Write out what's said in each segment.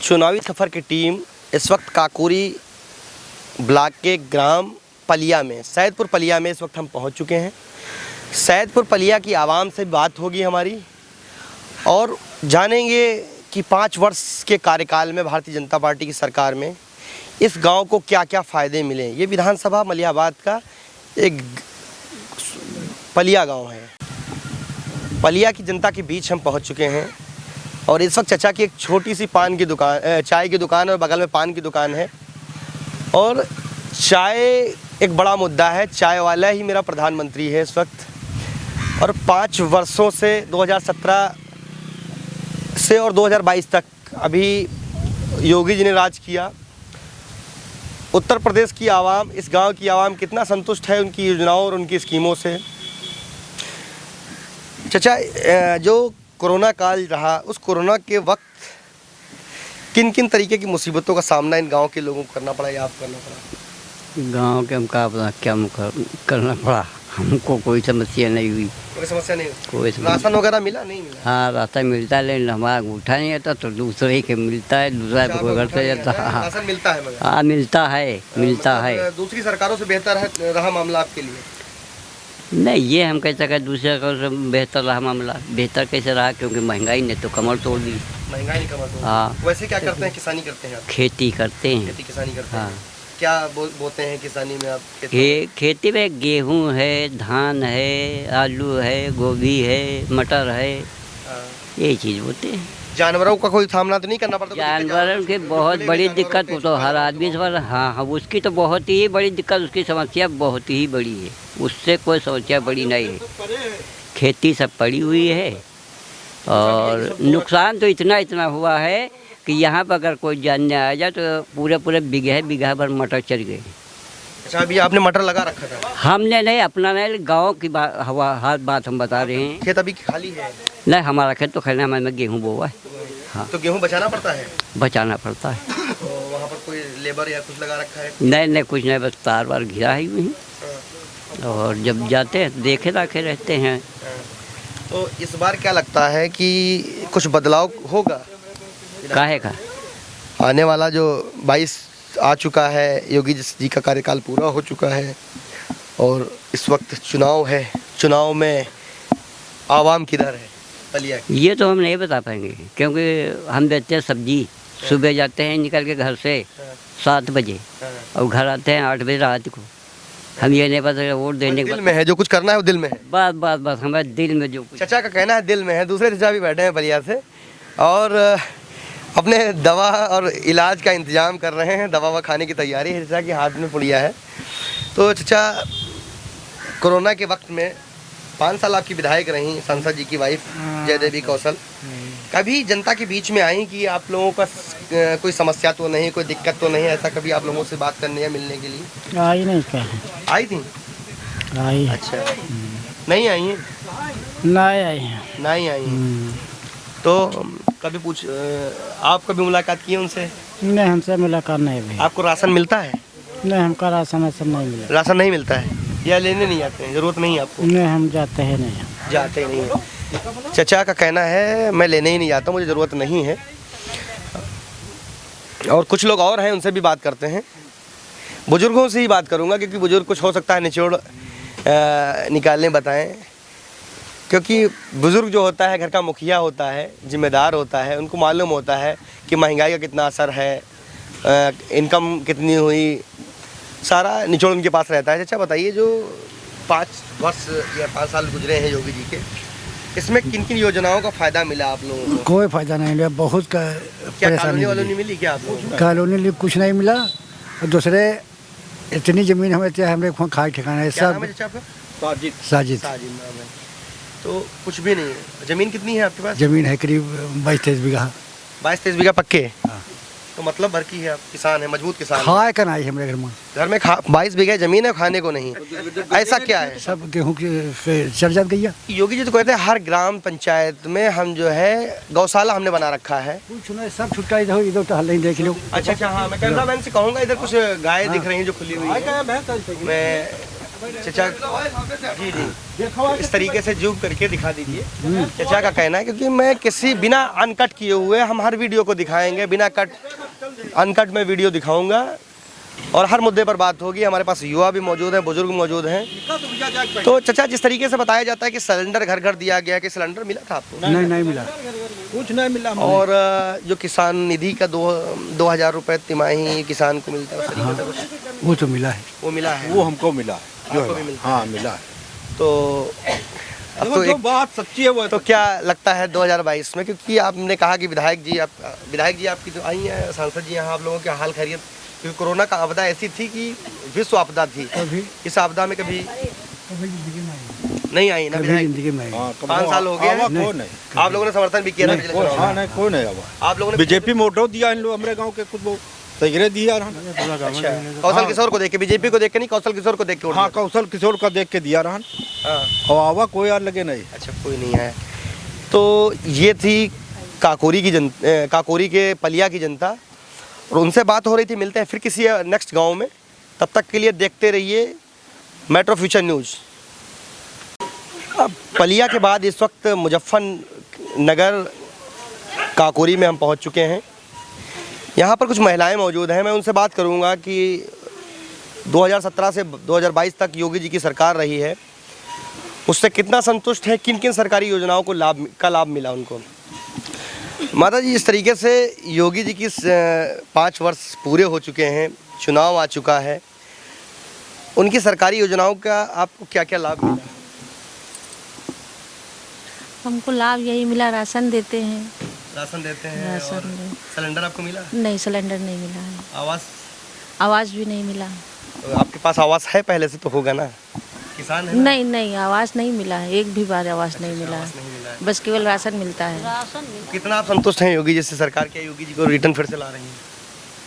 चुनावी सफ़र की टीम इस वक्त काकोरी ब्लॉक के ग्राम पलिया में, सैदपुर पलिया में इस वक्त हम पहुंच चुके हैं। सैदपुर पलिया की आवाम से बात होगी हमारी और जानेंगे कि 5 वर्ष के कार्यकाल में भारतीय जनता पार्टी की सरकार में इस गांव को क्या क्या फ़ायदे मिले। ये विधानसभा मलियाबाद का एक पलिया गांव है। पलिया की जनता के बीच हम पहुंच चुके हैं और इस वक्त चचा की एक छोटी सी पान की दुकान, चाय की दुकान और बगल में पान की दुकान है। और चाय एक बड़ा मुद्दा है, चाय वाला ही मेरा प्रधानमंत्री है इस वक्त। और 5 वर्षों से 2017 से और 2022 तक अभी योगी जी ने राज किया। उत्तर प्रदेश की आवाम, इस गांव की आवाम कितना संतुष्ट है उनकी योजनाओं और उनकी स्कीमों से। चचा, जो कोरोना काल रहा, उस कोरोना के वक्त किन किन तरीके की मुसीबतों का सामना इन गांव के लोगों को करना पड़ा या आप करना पड़ा? गांव के हम क्या करना पड़ा, हमको कोई समस्या नहीं हुई। कोई समस्या नहीं? कोई राशन वगैरह मिला नहीं मिला? हाँ, राशन मिलता है, लेकिन हमारा अंगूठा नहीं आता तो दूसरे के मिलता है, दूसरा घर से जाता है। राशन मिलता है मगर? हाँ, मिलता है। दूसरी सरकारों से बेहतर रहा मामला आपके लिए? नहीं, ये हम कह सकें दूसरे से बेहतर रहा मामला। बेहतर कैसे रहा, क्योंकि महंगाई ने तो कमर तोड़ दी। महंगाई ने कमर तोड़ दी। हाँ। वैसे क्या करते हैं? किसानी करते हैं आप? खेती करते हैं। खेती किसानी करते हाँ। हैं। क्या बोते हैं किसानी में आप? खेती में गेहूँ है, धान है, आलू है, गोभी है, मटर है, यही चीज़ बोते हैं। जानवरों का कोई सामना तो नहीं करना पड़ता? जानवरों की बहुत बड़ी दिक्कत तो हर आदमी से, हाँ, उसकी तो बहुत ही बड़ी दिक्कत, उसकी समस्या बहुत ही बड़ी है, उससे कोई समस्या बड़ी नहीं है। खेती सब पड़ी हुई है और नुकसान तो इतना हुआ है कि यहाँ पर अगर कोई जानने आ जाए तो पूरे बीघा भर मटर चल गए। अच्छा, अभी आपने मटर लगा रखा था? हमने नहीं, अपना नहीं, गांव की बात हम बता रहे हैं। खेत अभी खाली है? नहीं, हमारा खेत तो खाली, हमारे गेहूँ बोआ है। हाँ। तो गेहूँ बचाना पड़ता है? बचाना पड़ता है। तो वहाँ पर कोई लेबर या कुछ लगा रखा है? नहीं, कुछ नहीं, बस तार वार घिरा है यूँ ही। और जब जाते हैं देखे राखे रहते हैं। तो इस बार क्या लगता है कि कुछ बदलाव होगा? काहे का? आने वाला जो 22 आ चुका है, योगी जी का कार्यकाल पूरा हो चुका है और इस वक्त चुनाव है। चुनाव में आवाम किधर है पलिया की? ये तो हम नहीं बता पाएंगे, क्योंकि हम बेचते हैं सब्जी। सुबह जाते हैं निकल के घर से 7 बजे और घर आते हैं 8 बजे रात को। हम ये नहीं पता वोट देने के दिल में है, जो कुछ करना है वो दिल में है। बस हमारे दिल में जो कुछ। चचा का कहना है दिल में है। दूसरे चचा भी बैठे हैं पलिया से और अपने दवा और इलाज का इंतजाम कर रहे हैं। दवा खाने की तैयारी है। चचा के हाथ में पुड़िया है। तो चचा, कोरोना के वक्त में 5 साल आपकी विधायक रही, सांसद जी की वाइफ जयदेवी कौशल, कभी जनता के बीच में आई कि आप लोगों का कोई समस्या तो नहीं, कोई दिक्कत तो नहीं, ऐसा कभी आप लोगों से बात करने या मिलने के लिए? आई नहीं, क्या आई थी? आई। अच्छा, नहीं आई हैं? नहीं आई। तो कभी आप कभी मुलाकात की उनसे? नहीं, हमसे मुलाकात नहीं हुई। आपको राशन मिलता है? नहीं, हमका राशन नहीं मिला। राशन नहीं मिलता है या लेने नहीं आते हैं? ज़रूरत नहीं है आपको? नहीं, हम जाते हैं नहीं। जाते ही नहीं। चचा का कहना है मैं लेने ही नहीं जाता, मुझे ज़रूरत नहीं है। और कुछ लोग और हैं, उनसे भी बात करते हैं। बुजुर्गों से ही बात करूंगा क्योंकि बुजुर्ग कुछ हो सकता है निचोड़ निकालने बताएं, क्योंकि बुजुर्ग जो होता है घर का मुखिया होता है, जिम्मेदार होता है, उनको मालूम होता है कि महंगाई का कितना असर है, इनकम कितनी हुई, सारा निचोड़ उनके पास रहता है। अच्छा बताइए, जो 5 वर्ष या 5 साल गुजरे हैं योगी जी के, इसमें किन किन योजनाओं का फ़ायदा मिला आप लोगों को? कोई फायदा नहीं मिला, बहुत क्या कॉलोनी वालों नहीं मिली? क्या आप लोगों को कॉलोनी कुछ नहीं मिला। और दूसरे इतनी ज़मीन हमें खाए ठिकाना है सब। साजिद नाम है। तो कुछ भी नहीं है। ज़मीन कितनी है आपके पास? ज़मीन है करीब 22-23 बीघा। 22-23 बीघा पक्के? हाँ। तो मतलब भर की है, आप किसान है, मजबूत किसान। खाए का नहीं हमारे घर में 22 बीघा ज़मीन है, खाने को नहीं। ऐसा क्या है? सब गेहूँ की चल जात गई। योगी जी तो कहते हैं हर ग्राम पंचायत में हम जो है गौशाला हमने बना रखा है। कुछ नहीं, सब छुटका इधर तो हाल नहीं देख लो। अच्छा, हाँ, मैं कैमरामैन से कहूँगा, इधर कुछ गाय दिख रही हैं जो खुली हुई है। मैं चचा जी जी इस तरीके से जूम करके दिखा दीजिए। चचा का कहना है क्योंकि मैं किसी बिना अनकट किए हुए हम हर वीडियो को दिखाएंगे, बिना अनकट में वीडियो दिखाऊंगा और हर मुद्दे पर बात होगी। हमारे पास युवा भी मौजूद हैं, बुजुर्ग मौजूद हैं। तो चचा जिस तरीके से बताया जाता है कि सिलेंडर घर घर दिया गया, कि सिलेंडर मिला था आपको? नहीं मिला, कुछ नहीं मिला। और जो किसान निधि का 2000 रुपए तिमाही किसान को मिलता है उस तरीके से कुछ? वो तो मिला है, वो मिला है, वो हमको मिला है। आपको भी मिलता हाँ मिला है। तो अब तो जो बात सच्ची है वो तो क्या लगता है 2022 में, क्योंकि आपने कहा कि विधायक जी आपकी तो आई हैं, सांसद जी यहाँ आप लोगों के हाल खैरियत, क्योंकि कोरोना का आपदा ऐसी थी कि विश्व आपदा थी, इस आपदा में कभी नहीं आई ना विधायक? जिंदगी में 5 साल हो गए आप लोगों ने समर्थन भी किया था? कोई नहीं आवा। आप लोगों ने बीजेपी मोटो दिया इन लोग हमारे गाँव के कुछ वो सही दिया। अच्छा, कौशल किशोर को देख के, बीजेपी को देख के नहीं, कौशल किशोर को देख के? हाँ कौशल किशोर का देख के दिया रहन। और आवा कोई यार लगे नहीं। अच्छा, कोई नहीं है। तो ये थी काकोरी के पलिया की जनता और उनसे बात हो रही थी। मिलते हैं फिर किसी नेक्स्ट गांव में, तब तक के लिए देखते रहिए मेट्रो फ्यूचर न्यूज़। अब पलिया के बाद इस वक्त मुजफ्फरनगर काकोरी में हम पहुंच चुके हैं। यहाँ पर कुछ महिलाएं मौजूद हैं, मैं उनसे बात करूँगा कि 2017 से 2022 तक योगी जी की सरकार रही है, उससे कितना संतुष्ट है, किन किन सरकारी योजनाओं को लाभ मिला उनको। माता जी, इस तरीके से योगी जी की 5 वर्ष पूरे हो चुके हैं, चुनाव आ चुका है, उनकी सरकारी योजनाओं का आपको क्या क्या लाभ मिला? हमको लाभ यही मिला, राशन देते हैं। राशन देते हैं राशन और सिलेंडर आपको मिला? नहीं, सिलेंडर नहीं मिला है। आवास भी नहीं मिला। तो आपके पास आवास है पहले से तो होगा ना, किसान है ना? नहीं, आवास नहीं मिला है, एक भी बार आवास नहीं मिला है, बस केवल राशन मिलता है। कितना आप संतुष्ट हैं योगी जी से? सरकार क्या योगी जी को रिटर्न फिर से ला रही है?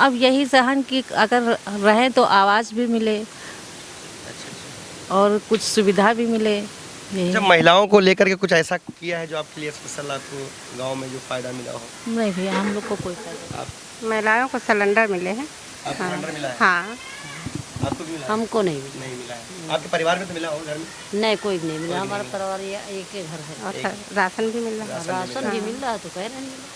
अब यही सहन कि अगर रहें तो आवास भी मिले और कुछ सुविधा भी मिले। जब महिलाओं को लेकर के कुछ ऐसा किया है जो आपके लिए स्पेशल आपको गांव में जो फायदा मिला हो? नहीं भैया, हम लोग को कोई फायदा। महिलाओं को सिलेंडर मिले हैं। आपको सिलेंडर मिला है? हाँ। आपको भी मिला है? हमको नहीं मिला। नहीं मिला है। आपके परिवार में तो मिला होगा घर में? नहीं, कोई भी नहीं मिला। हमारा परिवार एक ही घर है और राशन भी मिल रहा है। राशन भी मिल रहा है तो कह रहे हैं।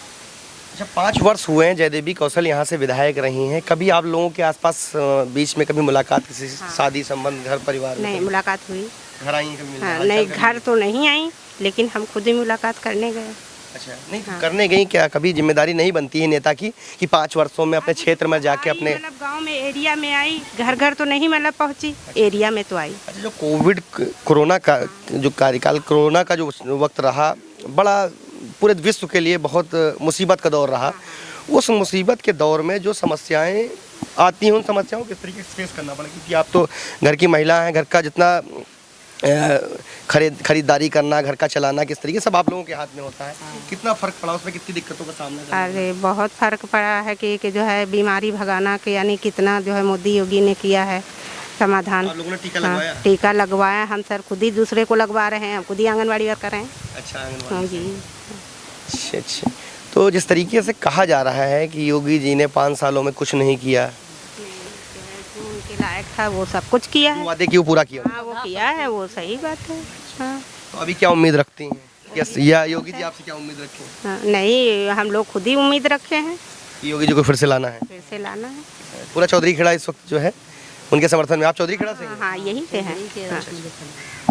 अच्छा, 5 वर्ष हुए हैं जयदेवी कौशल यहाँ से विधायक रही हैं। कभी आप लोगों के आसपास बीच में कभी मुलाकात, किसी शादी संबंध, घर परिवार में? नहीं, मुलाकात हुई। घर आई हैं कभी मिलने? हाँ, नहीं घर तो नहीं आई, लेकिन हम खुद ही मुलाकात करने गए। अच्छा, नहीं तो करने गई क्या? कभी जिम्मेदारी नहीं बनती है नेता की कि 5 वर्षों में अपने क्षेत्र में जाके अपने मतलब गांव में एरिया में आई, घर तो नहीं मतलब पहुंची, एरिया में तो आई। अच्छा, जो कोरोना का जो कार्यकाल, कोरोना का जो वक्त रहा, बड़ा पूरे विश्व के लिए बहुत मुसीबत का दौर रहा। उस मुसीबत के दौर में जो समस्याएं आती हैं, उन समस्याओं को किस तरीके से फेस करना पड़ा? क्योंकि आप तो घर की महिला हैं, घर का जितना खरीदारी करना, घर का चलाना किस तरीके सब आप लोगों के हाथ में होता है। कितना फर्क पड़ा उसमें, कितनी दिक्कतों का सामना करना? अरे बहुत फर्क पड़ा है कि जो है बीमारी भगाना के, यानी कितना जो है मोदी योगी ने किया है समाधान। आप लोगों ने टीका लगवाया? टीका लगवाया, हम सर खुद ही दूसरे को लगवा रहे हैं, हम खुद ही आंगनबाड़ी वर्कर हैं। अच्छा, आंगनबाड़ी जी। अच्छा, तो जिस तरीके से कहा जा रहा है कि योगी जी ने 5 सालों में कुछ नहीं किया, उनके लायक था वो सब कुछ किया है। वादे क्यों पूरा किया? हाँ, वो किया है, वो सही बात है। हाँ। तो अभी क्या उम्मीद रखती हैं? या योगी जी आपसे क्या उम्मीद रखें? हाँ, नहीं, हम लोग खुद ही उम्मीद रखे हैं कि योगी जी को फिर से लाना है? फिर से लाना है। पूरा चौधरी खेड़ा इस वक्त जो है उनके समर्थन में। आप चौधरी खेड़ा से? हाँ, यही से हैं।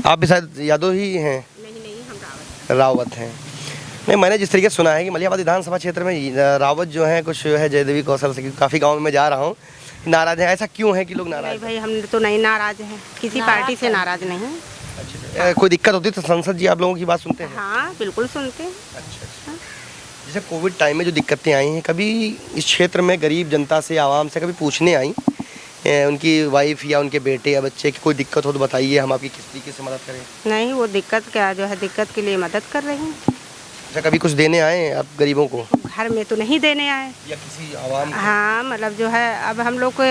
आप भी शायद यादव ही हैं? नहीं, हम रावत हैं। नहीं, मैंने जिस तरीके से सुना है कि मलियाबाद विधानसभा क्षेत्र में रावत जो है कुछ है जयदेवी कौशल से, काफ़ी गाँव में जा रहा हूँ, नाराज है। ऐसा क्यों है कि लोग नाराज? नहीं भाई, हम तो नहीं नाराज हैं, किसी पार्टी से नाराज नहीं हैं। अच्छा, कोई दिक्कत होती तो संसद जी आप लोगों की बात सुनते हैं? हाँ, बिल्कुल सुनते हैं। अच्छा। जैसे कोविड टाइम में जो दिक्कतें आई हैं, कभी इस क्षेत्र में गरीब जनता से, आवाम से कभी पूछने आई उनकी वाइफ या उनके बेटे या बच्चे की कोई दिक्कत हो तो बताइए, हम आपकी किस तरीके से मदद करें? नहीं, वो दिक्कत क्या जो है, दिक्कत के लिए मदद कर रही हैं। अच्छा, कभी कुछ देने आए हैं आप गरीबों को? घर में तो नहीं देने आए या किसी आवाम को? हाँ, मतलब जो है अब हम लोग को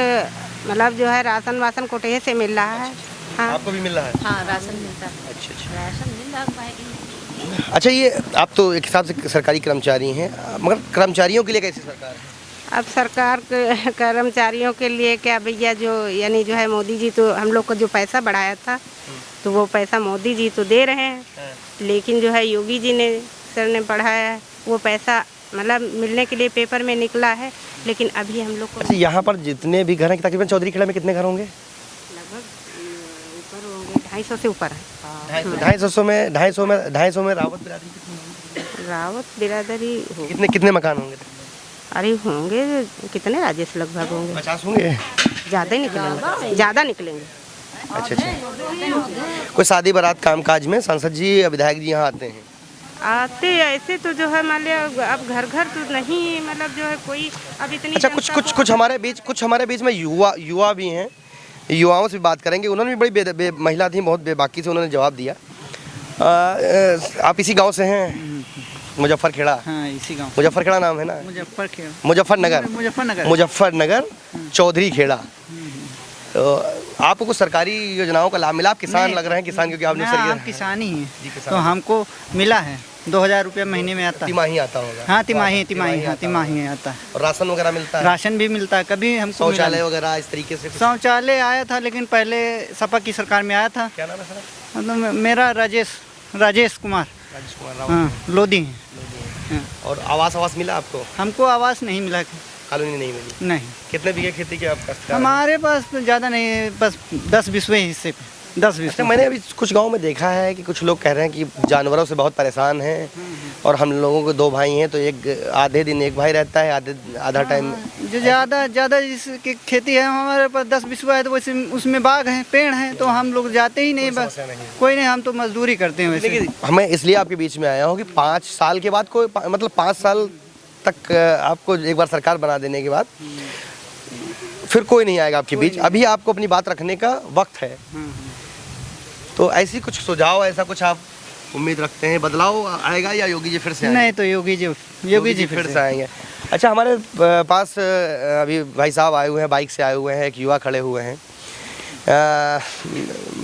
मतलब जो है राशन वासन कोटे से मिल रहा है। हाँ, आपको भी मिल रहा है? हाँ, राशन मिलता है। अच्छा। राशन मिल रहा है। अच्छा, ये आप तो एक हिसाब से सरकारी कर्मचारी हैं, मगर कर्मचारियों के लिए कैसी सरकार है? अब सरकार के कर्मचारियों के लिए क्या भैया, जो यानी जो है मोदी जी तो हम लोग को जो पैसा बढ़ाया था तो वो पैसा मोदी जी तो दे रहे हैं, लेकिन जो है योगी जी ने सर ने बढ़ाया है वो पैसा मतलब मिलने के लिए पेपर में निकला है, लेकिन अभी हम लोग को अच्छा, यहाँ पर जितने भी घर हैं तकरीबन चौधरी खेड़ा में कितने घर होंगे? लगभग ऊपर होंगे 250 से ऊपर है। 250 में रावत बिरादरी कितनी? रावत बिरादरी हो कितने मकान होंगे? अरे होंगे कितने राजेश, लगभग होंगे 50 होंगे। ज़्यादा ही निकलेंगे, ज़्यादा निकलेंगे। अच्छा अच्छा, कोई शादी बारात कामकाज में सांसद जी या विधायक जी यहाँ आते हैं? आते ऐसे तो जो है मान लिया अब घर घर तो नहीं, मतलब जो है कोई अब इतनी अच्छा, कुछ हमारे बीच में युवा भी हैं, युवाओं से भी बात करेंगे। उन्होंने भी बड़ी महिला थी, बहुत बेबाकी से उन्होंने जवाब दिया। आप इसी गांव से हैं? मुजफ्फरखेड़ा? हाँ, इसी गांव। मुजफ्फरखेड़ा नाम है ना? मुजफ्फरनगर मुजफ्फरनगर चौधरी खेड़ा। तो आपको कुछ सरकारी योजनाओं का लाभ मिला? आप किसान लग रहे हैं, किसान क्योंकि आपने हम किसान ही हैं, तो हमको मिला है 2000 रुपया महीने में आता है। तिमाही आता होगा? हाँ, तिमाही आता है। और राशन वगैरह मिलता है? राशन भी मिलता है, कभी हमको शौचालय वगैरह इस तरीके से? शौचालय आया था, लेकिन पहले सपा की सरकार में आया था। क्या नाम है सर? मतलब मेरा राजेश कुमार हाँ, लोधी है। और आवास मिला आपको? हमको आवास नहीं मिला, कॉलोनी नहीं मिली। नहीं। कितने बीघे खेती के आपका? हमारे पास तो ज़्यादा नहीं, बस 10-20 हिस्से पे 10-20। अच्छा, मैंने अभी कुछ गांव में देखा है कि कुछ लोग कह रहे हैं कि जानवरों से बहुत परेशान हैं, और हम लोगों को 2 भाई हैं, तो एक आधे दिन एक भाई रहता है, आधा टाइम जो ज़्यादा जिसकी खेती है हमारे पास 10-20 है, तो वैसे उसमें बाग हैं, पेड़ हैं, तो हम लोग जाते ही नहीं, बस कोई नहीं, हम तो मजदूरी करते हैं। वैसे हमें इसलिए आपके बीच में आया हूँ कि 5 साल के बाद कोई मतलब 5 साल तक आपको एक बार सरकार बना देने के बाद फिर कोई नहीं आएगा आपके बीच। अभी आपको अपनी बात रखने का वक्त है। तो ऐसी कुछ सुझाव, ऐसा कुछ आप उम्मीद रखते हैं बदलाव आएगा, या योगी जी फिर से आएंगे? नहीं, तो योगी जी फिर से आएंगे। अच्छा, हमारे पास अभी भाई साहब आए हुए हैं, बाइक से आए हुए हैं, एक युवा खड़े हुए हैं।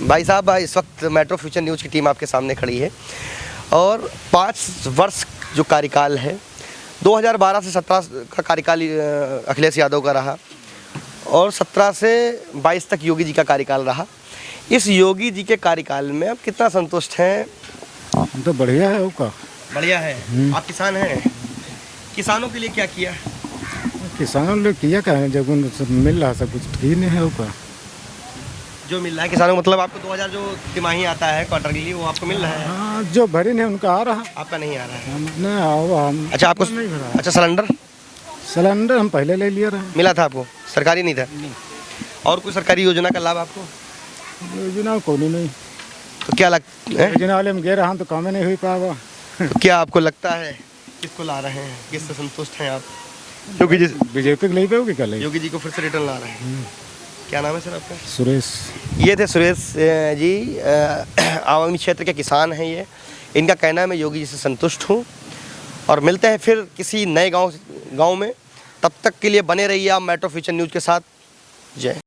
भाई साहब, इस वक्त मेट्रो फ्यूचर न्यूज़ की टीम आपके सामने खड़ी है, और 5 वर्ष जो कार्यकाल है, 2012 से 17 का कार्यकाल अखिलेश यादव का रहा, और 17 से 22 तक योगी जी का कार्यकाल रहा। इस योगी जी के कार्यकाल में आप कितना संतुष्ट हैं? तो बढ़िया है उसका। बढ़िया है। आप किसान हैं, किसानों के लिए क्या किया? किसानों ने किया क्या है, जब उनको मिल रहा सब कुछ ठीक नहीं है उसका। जो मिल रहा है किसानों को, मतलब आपको 2000 जो तिमाही आता है क्वार्टरली, वो आपको मिल रहा है? हाँ, जो भरे नहीं उनका आ रहा, आपका नहीं आ रहा है। नहीं आओ। अच्छा, आपको नहीं भरा। अच्छा, सिलेंडर हम पहले ले लिया रहा। मिला था आपको? सरकारी नहीं था? और कोई सरकारी योजना का लाभ आपको? योजना कोई नहीं। तो क्या लगता है, योजना वाले में गए रहा तो काम नहीं हो पावा। तो क्या आपको लगता है किसको ला रहे हैं, किससे संतुष्ट हैं आप? क्योंकि बीजेपी को ले पाओगे कल? योगी जी को फिर से रिटर्न ला रहे हैं। क्या नाम है सर आपका? सुरेश। ये थे सुरेश जी, आवामी क्षेत्र के किसान हैं ये। इनका कहना है मैं योगी जी से संतुष्ट हूँ, और मिलते हैं फिर किसी नए गांव में। तब तक के लिए बने रहिए आप मेट्रो फ्यूचर न्यूज़ के साथ। जय।